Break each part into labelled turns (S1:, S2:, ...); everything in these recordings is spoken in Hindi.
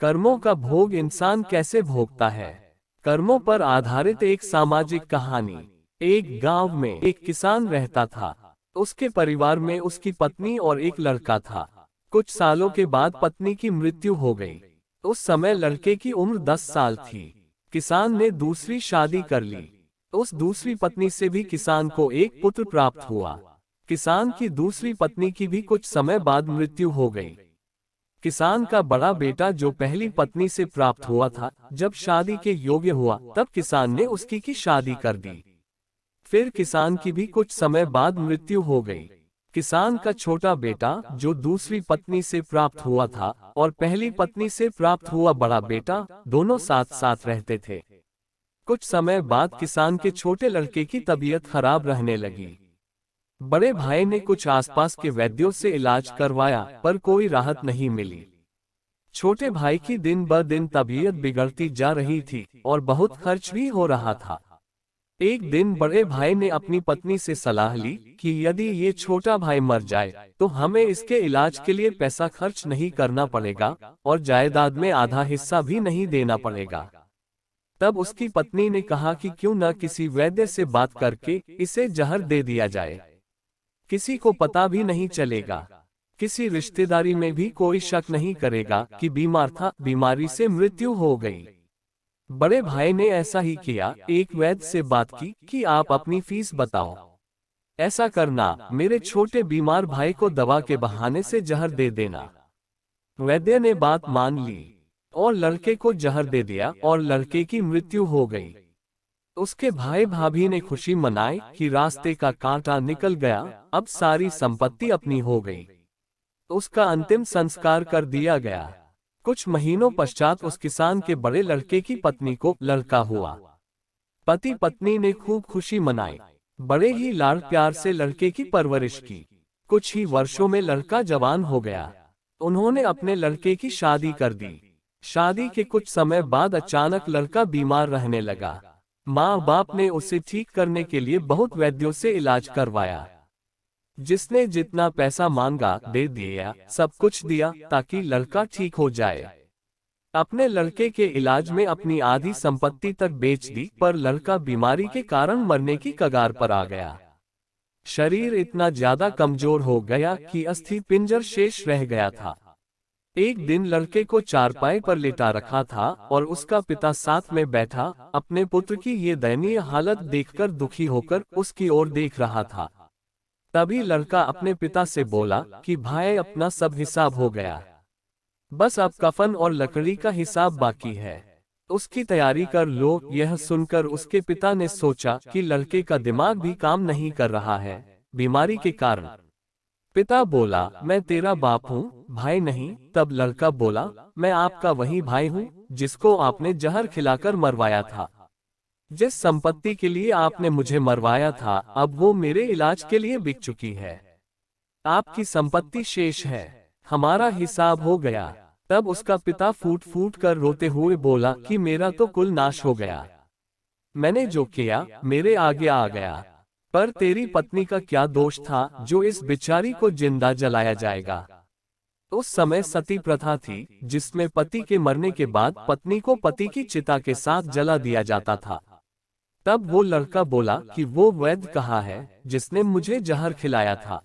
S1: कर्मों का भोग इंसान कैसे भोगता है। कर्मों पर आधारित एक सामाजिक कहानी। एक गांव में एक किसान रहता था। उसके परिवार में उसकी पत्नी और एक लड़का था। कुछ सालों के बाद पत्नी की मृत्यु हो गई। उस समय लड़के की उम्र 10 साल थी। किसान ने दूसरी शादी कर ली। उस दूसरी पत्नी से भी किसान को एक पुत्र प्राप्त हुआ। किसान की दूसरी पत्नी की भी कुछ समय बाद मृत्यु हो गई। किसान का बड़ा बेटा जो पहली पत्नी से प्राप्त हुआ था, जब शादी के योग्य हुआ तब किसान ने उसकी की शादी कर दी। फिर किसान की भी कुछ समय बाद मृत्यु हो गई। किसान का छोटा बेटा जो दूसरी पत्नी से प्राप्त हुआ था और पहली पत्नी से प्राप्त हुआ बड़ा बेटा, दोनों साथ साथ रहते थे। कुछ समय बाद किसान के छोटे लड़के की तबीयत खराब रहने लगी। बड़े भाई ने कुछ आसपास के वैद्यों से इलाज करवाया पर कोई राहत नहीं मिली। छोटे भाई की दिन ब दिन तबीयत बिगड़ती जा रही थी और बहुत खर्च भी हो रहा था। एक दिन बड़े भाई ने अपनी पत्नी से सलाह ली कि यदि ये छोटा भाई मर जाए तो हमें इसके इलाज के लिए पैसा खर्च नहीं करना पड़ेगा और जायदाद में आधा हिस्सा भी नहीं देना पड़ेगा। तब उसकी पत्नी ने कहा कि क्यों न किसी वैद्य से बात करके इसे जहर दे दिया जाए। किसी को पता भी नहीं चलेगा। किसी रिश्तेदारी में भी कोई शक नहीं करेगा कि बीमार था, बीमारी से मृत्यु हो गई। बड़े भाई ने ऐसा ही किया। एक वैद्य से बात की कि आप अपनी फीस बताओ। ऐसा करना, मेरे छोटे बीमार भाई को दवा के बहाने से जहर दे देना। वैद्य ने बात मान ली और लड़के को जहर दे दिया और लड़के की मृत्यु हो गई। उसके भाई भाभी ने खुशी मनाई कि रास्ते का कांटा निकल गया, अब सारी संपत्ति अपनी हो गई। उसका अंतिम संस्कार कर दिया गया। कुछ महीनों पश्चात उस किसान के बड़े लड़के की पत्नी को लड़का हुआ। पति पत्नी ने खूब खुशी मनाई। बड़े ही लाड़ प्यार से लड़के की परवरिश की। कुछ ही वर्षों में लड़का जवान हो गया। उन्होंने अपने लड़के की शादी कर दी। शादी के कुछ समय बाद अचानक लड़का बीमार रहने लगा। माँ बाप ने उसे ठीक करने के लिए बहुत वैद्यों से इलाज करवाया। जिसने जितना पैसा मांगा दे दिया, सब कुछ दिया ताकि लड़का ठीक हो जाए। अपने लड़के के इलाज में अपनी आधी संपत्ति तक बेच दी, पर लड़का बीमारी के कारण मरने की कगार पर आ गया। शरीर इतना ज्यादा कमजोर हो गया कि अस्थि पिंजर शेष रह गया था। एक दिन लड़के को चारपाई पर लेटा रखा था और उसका पिता साथ में बैठा अपने पुत्र की ये दयनीय हालत देखकर दुखी होकर उसकी ओर देख रहा था। तभी लड़का अपने पिता से बोला कि भाई, अपना सब हिसाब हो गया, बस अब कफन और लकड़ी का हिसाब बाकी है, उसकी तैयारी कर लो। यह सुनकर उसके पिता ने सोचा कि लड़के का दिमाग भी काम नहीं कर रहा है बीमारी के कारण। पिता बोला, मैं तेरा बाप हूँ, भाई नहीं। तब लड़का बोला, मैं आपका वही भाई हूँ जिसको आपने जहर खिलाकर मरवाया था। जिस संपत्ति के लिए आपने मुझे मरवाया था, अब वो मेरे इलाज के लिए बिक चुकी है। आपकी संपत्ति शेष है, हमारा हिसाब हो गया। तब उसका पिता फूट फूट कर रोते हुए बोला कि मेरा तो कुल नाश हो गया। मैंने जो किया मेरे आगे आ गया, पर तेरी पत्नी का क्या दोष था जो इस बेचारी को जिंदा जलाया जाएगा। उस समय सती प्रथा थी, जिसमें पति के मरने के बाद पत्नी को पति की चिता के साथ जला दिया जाता था। तब वो लड़का बोला कि वो वैद्य कहाँ है जिसने मुझे जहर खिलाया था।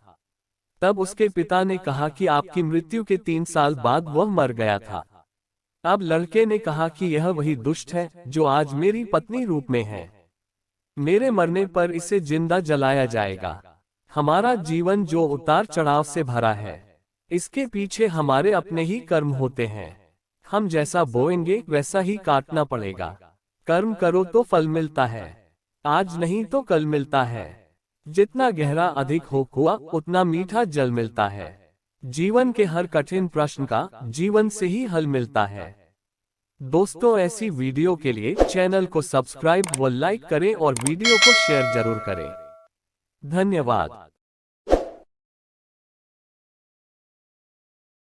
S1: तब उसके पिता ने कहा कि आपकी मृत्यु के 3 साल बाद वह मर गया था। अब लड़के ने कहा कि यह वही दुष्ट है जो आज मेरी पत्नी रूप में है। मेरे मरने पर इसे जिंदा जलाया जाएगा। हमारा जीवन जो उतार चढ़ाव से भरा है, इसके पीछे हमारे अपने ही कर्म होते हैं। हम जैसा बोएंगे वैसा ही काटना पड़ेगा। कर्म करो तो फल मिलता है, आज नहीं तो कल मिलता है। जितना गहरा अधिक हो कुआं, उतना मीठा जल मिलता है। जीवन के हर कठिन प्रश्न का जीवन से ही हल मिलता है। दोस्तों, ऐसी वीडियो के लिए चैनल को सब्सक्राइब व लाइक करें और वीडियो को शेयर जरूर करें। धन्यवाद।